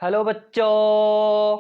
Hello बच्चों,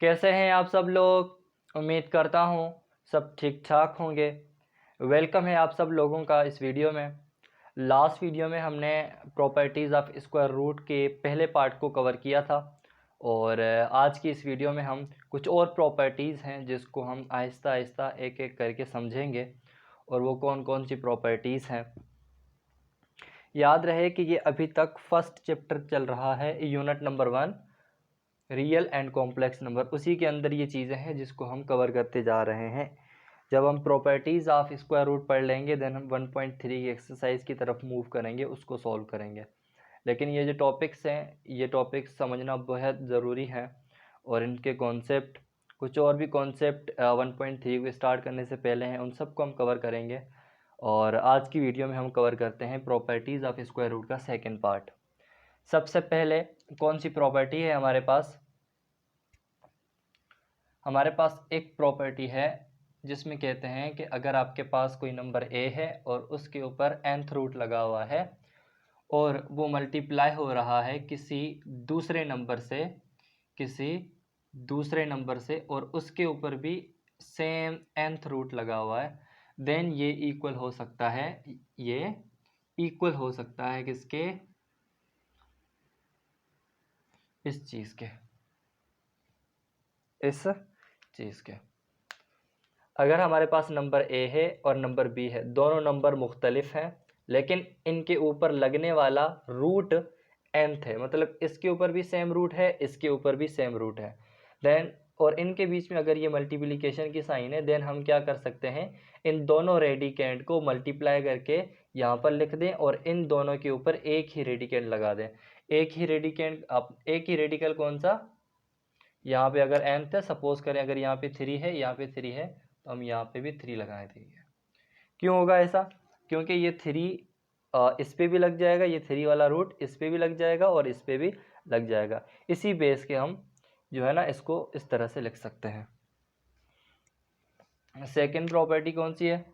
कैसे हैं आप सब लोग। उम्मीद करता हूँ सब ठीक ठाक होंगे। वेलकम है आप सब लोगों का इस वीडियो में। लास्ट वीडियो में हमने प्रॉपर्टीज़ ऑफ स्क्वायर रूट के पहले पार्ट को कवर किया था और आज की इस वीडियो में हम कुछ और प्रॉपर्टीज़ हैं जिसको हम आहिस्ता आहिस्ता एक एक करके समझेंगे। और वो कौन कौन सी प्रॉपर्टीज़ हैं। याद रहे कि ये अभी तक फर्स्ट चैप्टर चल रहा है, unit number 1 real and complex number. उसी के अंदर ये चीज़ें हैं जिसको हम कवर करते जा रहे हैं। जब हम प्रॉपर्टीज़ ऑफ स्क्वायर रूट पढ़ लेंगे देन हम 1.3 की एक्सरसाइज की तरफ मूव करेंगे, उसको सॉल्व करेंगे। लेकिन ये जो टॉपिक्स हैं, ये टॉपिक्स समझना बहुत ज़रूरी है और इनके कॉन्सेप्ट, कुछ और भी कॉन्सेप्ट 1.3 को स्टार्ट करने से पहले हैं, उन सबको हम कवर करेंगे। और आज की वीडियो में हम कवर करते हैं प्रॉपर्टीज़ ऑफ स्क्वायर रूट का सेकेंड पार्ट। सबसे पहले कौन सी प्रॉपर्टी है हमारे पास एक प्रॉपर्टी है जिसमें कहते हैं कि अगर आपके पास कोई नंबर ए है और उसके ऊपर nth रूट लगा हुआ है और वो मल्टीप्लाई हो रहा है किसी दूसरे नंबर से और उसके ऊपर भी सेम nth रूट लगा हुआ है, देन ये इक्वल हो सकता है, ये इक्वल हो सकता है किसके, इस चीज़ के। अगर हमारे पास नंबर ए है और नंबर बी है, दोनों नंबर मुख्तलिफ हैं लेकिन इनके ऊपर लगने वाला रूट nth है, मतलब इसके ऊपर भी सेम रूट है, इसके ऊपर भी सेम रूट है, देन और इनके बीच में अगर ये मल्टीप्लिकेशन की साइन है, देन हम क्या कर सकते हैं, इन दोनों रेडिकेंड को मल्टीप्लाई करके यहाँ पर लिख दें और इन दोनों के ऊपर एक ही रेडिकेंड लगा दें। एक ही रेडिकल कौन सा, यहाँ पे अगर nth है, सपोज करें अगर यहाँ पे 3 है, यहाँ पे 3 है, तो हम यहाँ पे भी 3 लगाए थे। क्यों होगा ऐसा, क्योंकि ये 3 इस पे भी लग जाएगा, ये 3 वाला रूट इस पे भी लग जाएगा और इस पे भी लग जाएगा। इसी बेस के हम जो है ना इसको इस तरह से लिख सकते हैं। सेकंड प्रॉपर्टी कौन सी है,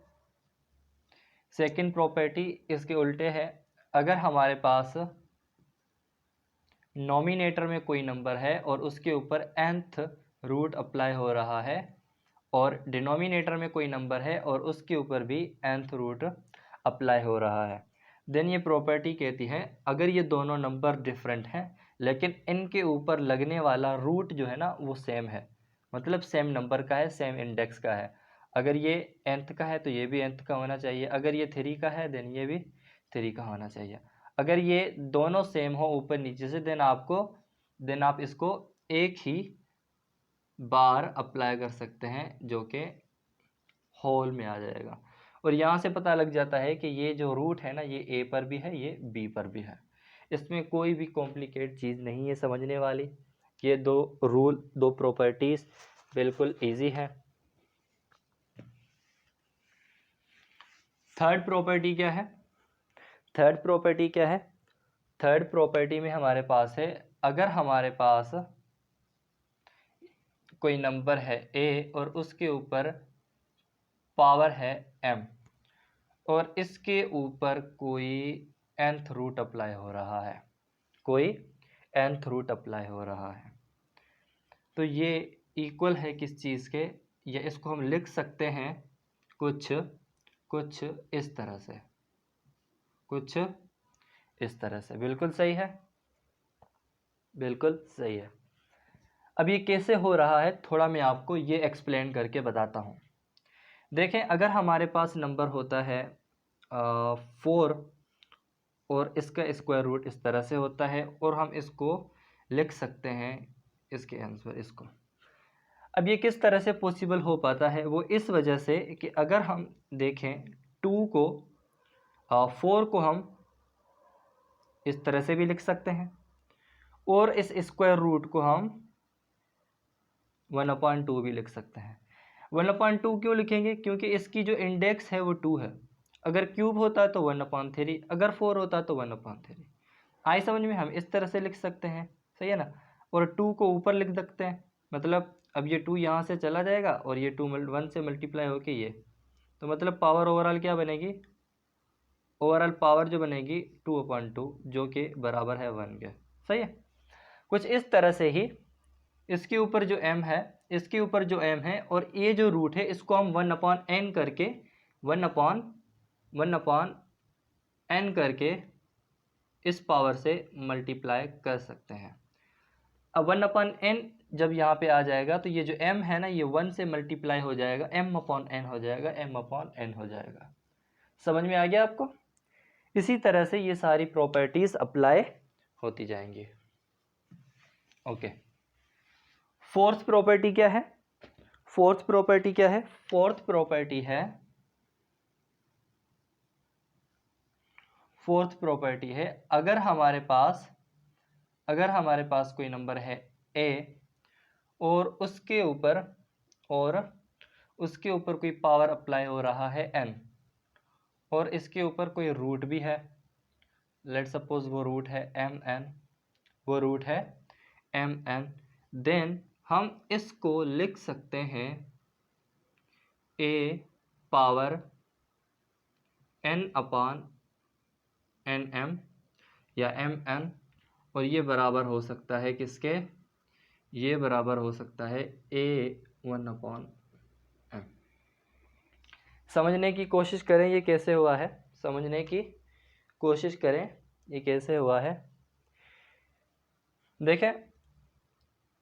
सेकंड प्रॉपर्टी इसके उल्टे है। अगर हमारे पास नॉमिनेटर में कोई नंबर है और उसके ऊपर nth रूट अप्लाई हो रहा है और डिनोमिनेटर में कोई नंबर है और उसके ऊपर भी nth रूट अप्लाई हो रहा है, देन ये प्रॉपर्टी कहती है अगर ये दोनों नंबर डिफरेंट हैं लेकिन इनके ऊपर लगने वाला रूट जो है ना वो सेम है, मतलब सेम नंबर का है, सेम इंडेक्स का है। अगर ये nth का है तो ये भी nth का होना चाहिए, अगर ये 3 का है देन ये भी 3 का होना चाहिए। अगर ये दोनों सेम हो ऊपर नीचे से देन आप इसको एक ही बार अप्लाई कर सकते हैं जो कि होल में आ जाएगा। और यहाँ से पता लग जाता है कि ये जो रूट है ना ये ए पर भी है, ये बी पर भी है। इसमें कोई भी कॉम्प्लिकेट चीज़ नहीं है समझने वाली। ये दो प्रॉपर्टीज़ बिल्कुल इजी है। थर्ड प्रॉपर्टी क्या है, थर्ड प्रॉपर्टी में हमारे पास है, अगर हमारे पास कोई नंबर है ए और उसके ऊपर पावर है m और इसके ऊपर कोई nth रूट अप्लाई हो रहा है, तो ये इक्वल है किस चीज़ के, या इसको हम लिख सकते हैं कुछ इस तरह से। बिल्कुल सही है। अब ये कैसे हो रहा है थोड़ा मैं आपको ये एक्सप्लेन करके बताता हूँ। देखें, अगर हमारे पास नंबर होता है 4 और इसका स्क्वायर रूट इस तरह से होता है और हम इसको लिख सकते हैं इसके आंसर इसको। अब ये किस तरह से पॉसिबल हो पाता है, वो इस वजह से कि अगर हम देखें 4 को हम इस तरह से भी लिख सकते हैं और इस स्क्वायर रूट को हम 1/2 भी लिख सकते हैं। 1/2 क्यों लिखेंगे, क्योंकि इसकी जो इंडेक्स है वो 2 है। अगर क्यूब होता तो 1/3, अगर 4 होता तो 1/3। आई समझ में, हम इस तरह से लिख सकते हैं, सही है ना। और 2 को ऊपर लिख सकते हैं, मतलब अब ये 2 यहाँ से चला जाएगा और ये 2 1 से मल्टीप्लाई होके ये, तो मतलब पावर ओवरऑल क्या बनेगी, ओवरऑल पावर जो बनेगी 2/2 जो कि बराबर है 1 के, सही है। कुछ इस तरह से ही इसके ऊपर जो m है, इसके ऊपर जो m है, और ये जो रूट है इसको हम 1/n करके 1/n करके इस पावर से मल्टीप्लाई कर सकते हैं। अब 1/n जब यहाँ पे आ जाएगा तो ये जो m है ना, ये 1 से मल्टीप्लाई हो जाएगा, m/n हो जाएगा, m/n हो जाएगा। समझ में आ गया आपको? इसी तरह से ये सारी प्रॉपर्टीज अप्लाई होती जाएंगी। ओके, फोर्थ प्रॉपर्टी क्या है? फोर्थ प्रॉपर्टी क्या है? फोर्थ प्रॉपर्टी है अगर हमारे पास कोई नंबर है a और उसके ऊपर कोई पावर अप्लाई हो रहा है n, और इसके ऊपर कोई रूट भी है, लेट सपोज वो रूट है mn, देन हम इसको लिख सकते हैं a पावर n/nm या mn, और ये बराबर हो सकता है किसके? ये बराबर हो सकता है a1/m। समझने की कोशिश करें ये कैसे हुआ है, समझने की कोशिश करें ये कैसे हुआ है। देखें,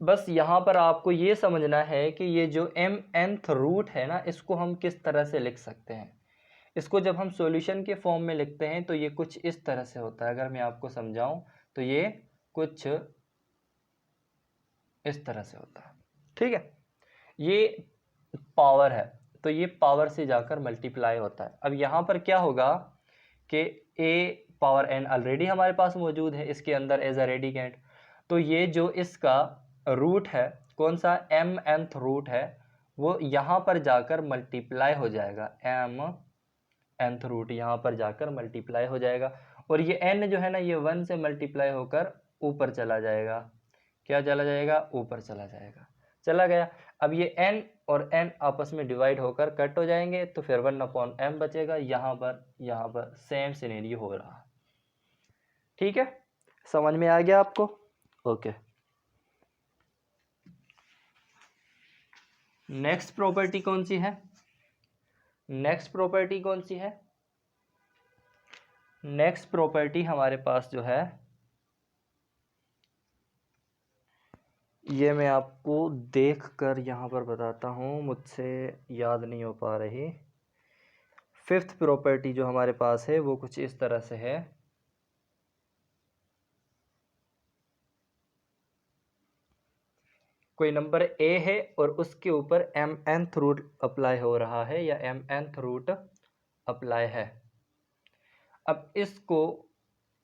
बस यहाँ पर आपको ये समझना है कि ये जो mnth रूट है ना, इसको हम किस तरह से लिख सकते हैं। इसको जब हम सॉल्यूशन के फॉर्म में लिखते हैं तो ये कुछ इस तरह से होता है। अगर मैं आपको समझाऊं तो ये कुछ इस तरह से होता है, ठीक है। ये पावर है तो ये पावर से जाकर मल्टीप्लाई होता है। अब यहाँ पर क्या होगा कि a/n ऑलरेडी हमारे पास मौजूद है इसके अंदर एज अ रेडिकेंट, तो ये जो इसका रूट है, कौन सा mnth रूट है, वो यहाँ पर जाकर मल्टीप्लाई हो जाएगा, mnth रूट यहाँ पर जाकर मल्टीप्लाई हो जाएगा, और ये n जो है ना, ये 1 से मल्टीप्लाई होकर ऊपर चला जाएगा। क्या चला जाएगा? ऊपर चला जाएगा, चला गया। अब ये n और n आपस में डिवाइड होकर कट हो जाएंगे, तो फिर 1/m बचेगा। यहाँ पर सेम सिनेरियो हो रहा है, ठीक है। समझ में आ गया आपको? ओके, नेक्स्ट प्रॉपर्टी कौन सी है? नेक्स्ट प्रॉपर्टी हमारे पास जो है, ये मैं आपको देख कर यहाँ पर बताता हूँ, मुझसे याद नहीं हो पा रही। फिफ्थ प्रॉपर्टी जो हमारे पास है वो कुछ इस तरह से है। कोई नंबर a है और उसके ऊपर mnth रूट अप्लाई हो रहा है या mnth रूट अप्लाई है। अब इसको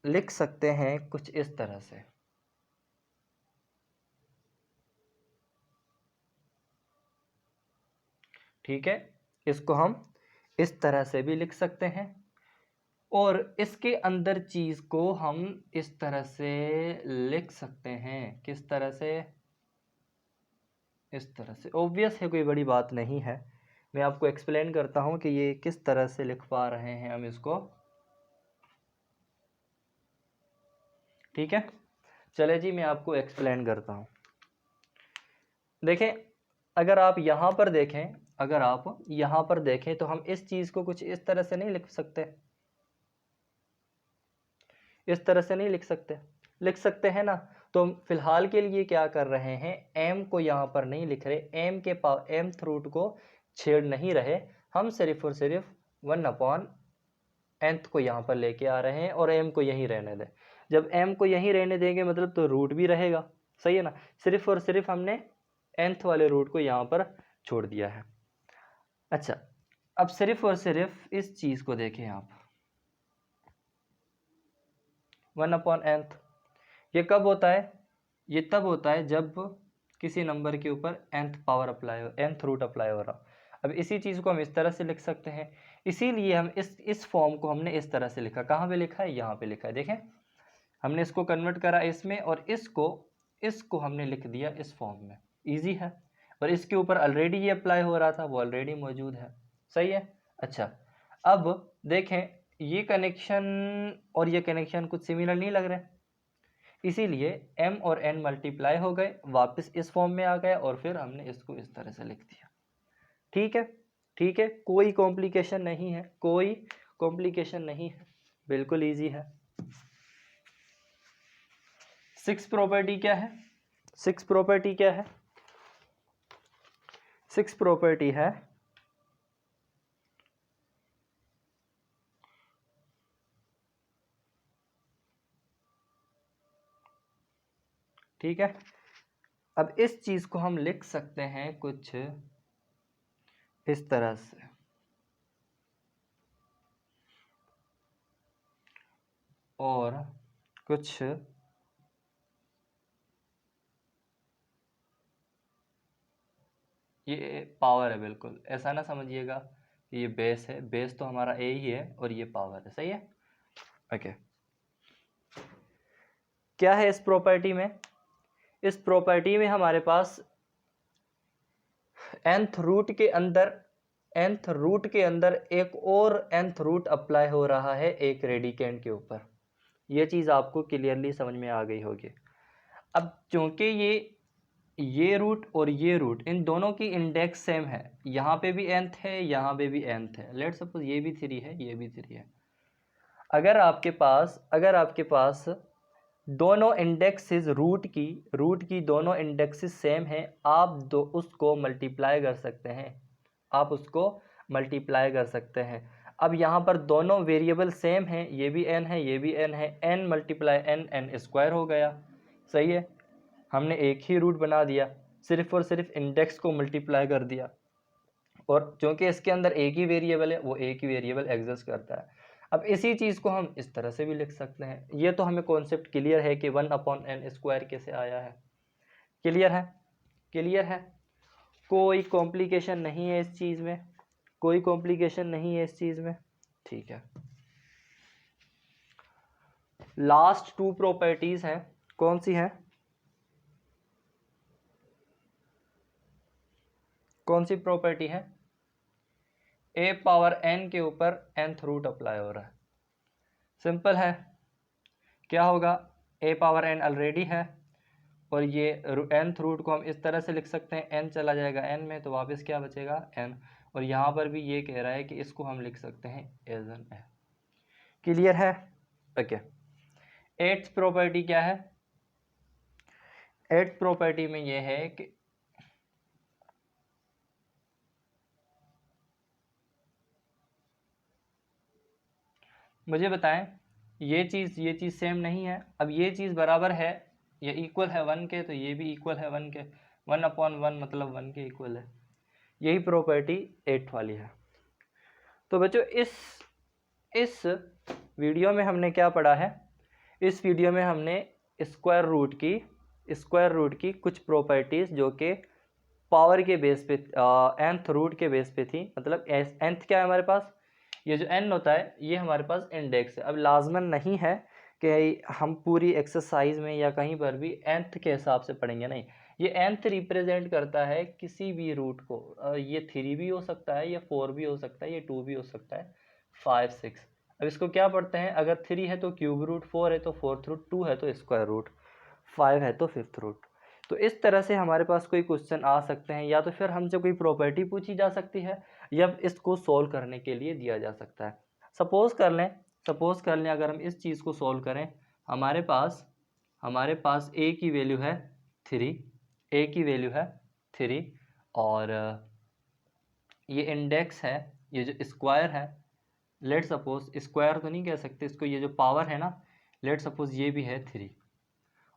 लिख सकते हैं कुछ इस तरह से, ठीक है। इसको हम इस तरह से भी लिख सकते हैं, और इसके अंदर चीज को हम इस तरह से लिख सकते हैं। किस तरह से? इस तरह से। ऑब्वियस है, कोई बड़ी बात नहीं है। मैं आपको एक्सप्लेन करता हूं कि ये किस तरह से लिख पा रहे हैं हम इसको, ठीक है। चले जी, मैं आपको एक्सप्लेन करता हूं। देखें, अगर आप यहाँ पर देखें तो हम इस चीज को कुछ इस तरह से नहीं लिख सकते, इस तरह से नहीं लिख सकते हैं ना। तो फिलहाल के लिए क्या कर रहे हैं, m को यहाँ पर नहीं लिख रहे, mth रूट को छेड़ नहीं रहे, हम सिर्फ और सिर्फ 1/nth को यहाँ पर लेके आ रहे हैं और m को यहीं रहने दें। जब m को यहीं रहने देंगे मतलब तो रूट भी रहेगा, सही है ना। सिर्फ और सिर्फ हमने nth वाले रूट को यहाँ पर छोड़ दिया है। अच्छा, अब सिर्फ और सिर्फ इस चीज को देखें आप, 1/nth, ये कब होता है? ये तब होता है जब किसी नंबर के ऊपर nth रूट अप्लाई हो रहा। अब इसी चीज़ को हम इस तरह से लिख सकते हैं, इसीलिए हम इस फॉर्म को हमने इस तरह से लिखा। कहाँ पे लिखा है? यहाँ पे लिखा है। देखें, हमने इसको कन्वर्ट करा इसमें, और इसको हमने लिख दिया इस फॉर्म में। ईजी है, और इसके ऊपर ऑलरेडी ये अप्लाई हो रहा था, वो ऑलरेडी मौजूद है, सही है। अच्छा, अब देखें, ये कनेक्शन और ये कनेक्शन कुछ सिमिलर नहीं लग रहे। इसीलिए m और n मल्टीप्लाई हो गए, वापस इस फॉर्म में आ गए और फिर हमने इसको इस तरह से लिख दिया। ठीक है, ठीक है, कोई कॉम्प्लिकेशन नहीं है, कोई कॉम्प्लिकेशन नहीं है, बिल्कुल इजी है। 6 प्रॉपर्टी क्या है? 6 प्रॉपर्टी क्या है? 6 प्रॉपर्टी है ठीक है। अब इस चीज को हम लिख सकते हैं कुछ इस तरह से, और कुछ ये पावर है, बिल्कुल ऐसा ना समझिएगा कि ये बेस है, बेस तो हमारा ए ही है और ये पावर है, सही है। ओके, क्या है इस प्रॉपर्टी में? इस प्रॉपर्टी में हमारे पास nth रूट के अंदर एक और nth रूट अप्लाई हो रहा है एक रेडिकेंड के ऊपर। ये चीज़ आपको क्लियरली समझ में आ गई होगी। अब चूंकि ये रूट और ये रूट, इन दोनों की इंडेक्स सेम है, यहाँ पे भी nth है, यहाँ पे भी nth है। लेट्स सपोज ये भी 3 है, ये भी 3 है। अगर आपके पास दोनों इंडेक्सेस रूट की दोनों इंडेक्सेस सेम हैं, आप उसको मल्टीप्लाई कर सकते हैं, आप उसको मल्टीप्लाई कर सकते हैं। अब यहाँ पर दोनों वेरिएबल सेम हैं, ये भी n है, ये भी n है, n मल्टीप्लाई n स्क्वायर हो गया, सही है। हमने एक ही रूट बना दिया, सिर्फ और सिर्फ इंडेक्स को मल्टीप्लाई कर दिया, और क्योंकि इसके अंदर एक ही वेरिएबल है, वो एक ही वेरिएबल एग्जिस्ट करता है। अब इसी चीज़ को हम इस तरह से भी लिख सकते हैं। ये तो हमें कॉन्सेप्ट क्लियर है कि 1/n स्क्वायर कैसे आया है, क्लियर है, क्लियर है। कोई कॉम्प्लिकेशन नहीं है इस चीज़ में, कोई कॉम्प्लिकेशन नहीं है इस चीज़ में, ठीक है। लास्ट 2 प्रॉपर्टीज हैं, कौन सी हैं? कौन सी प्रॉपर्टी है? a पावर n के ऊपर nth रूट अप्लाई हो रहा है। सिंपल है, क्या होगा? a पावर n ऑलरेडी है, और ये nth रूट को हम इस तरह से लिख सकते हैं, n चला जाएगा n में तो वापस क्या बचेगा? n। और यहाँ पर भी ये कह रहा है कि इसको हम लिख सकते हैं एज एन है। क्लियर है? ओके। 8th प्रॉपर्टी क्या है? 8th प्रॉपर्टी में ये है कि मुझे बताएं, ये चीज़ सेम नहीं है। अब ये चीज़ बराबर है, ये इक्वल है 1 के, तो ये भी इक्वल है 1 के, 1/1 मतलब 1 के इक्वल है। यही प्रॉपर्टी 8th वाली है। तो बच्चों इस वीडियो में हमने क्या पढ़ा है? इस वीडियो में हमने स्क्वायर रूट की कुछ प्रॉपर्टीज़ जो कि पावर के बेस पे, nth रूट के बेस पे थी। मतलब nth क्या है हमारे पास? ये जो n होता है ये हमारे पास इंडेक्स है। अब लाजमन नहीं है कि हम पूरी एक्सरसाइज में या कहीं पर भी nth के हिसाब से पढ़ेंगे, नहीं। ये nth रिप्रेजेंट करता है किसी भी रूट को। ये 3 भी हो सकता है, ये 4 भी हो सकता है, ये 2 भी हो सकता है, 5 6। अब इसको क्या पढ़ते हैं? अगर 3 है तो क्यूब रूट, 4 है तो फोर्थ रूट, 2 है तो स्क्वायर रूट, 5 है तो फिफ्थ रूट। तो इस तरह से हमारे पास कोई क्वेश्चन आ सकते हैं, या तो फिर हमसे कोई प्रॉपर्टी पूछी जा सकती है, या इसको सोल्व करने के लिए दिया जा सकता है। सपोज कर लें अगर हम इस चीज़ को सोल्व करें, हमारे पास a की वैल्यू है 3, a की वैल्यू है 3, और ये इंडेक्स है, ये जो स्क्वायर है, लेट सपोज स्क्वायर तो नहीं कह सकते इसको, ये जो पावर है ना, लेट सपोज ये भी है 3,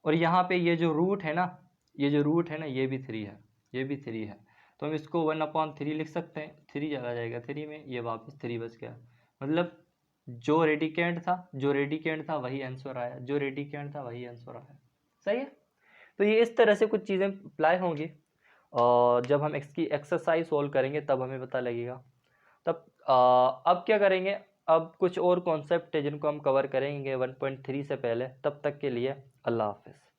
और यहाँ पे ये जो रूट है ना, ये भी 3 है, ये भी 3 है। तो हम इसको 1/3 लिख सकते हैं, 3 चला जाएगा 3 में, ये वापस 3 बच गया। मतलब जो रेडिकेंड था वही आंसर आया, जो रेडिकेंड था वही आंसर आया, सही है। तो ये इस तरह से कुछ चीज़ें अप्लाई होंगी, और जब हम इसकी एक्सरसाइज सोल्व करेंगे तब हमें पता लगेगा। तब अब क्या करेंगे? अब कुछ और कॉन्सेप्ट है जिनको हम कवर करेंगे 1.3 से पहले। तब तक के लिए अल्लाह हाफिज़।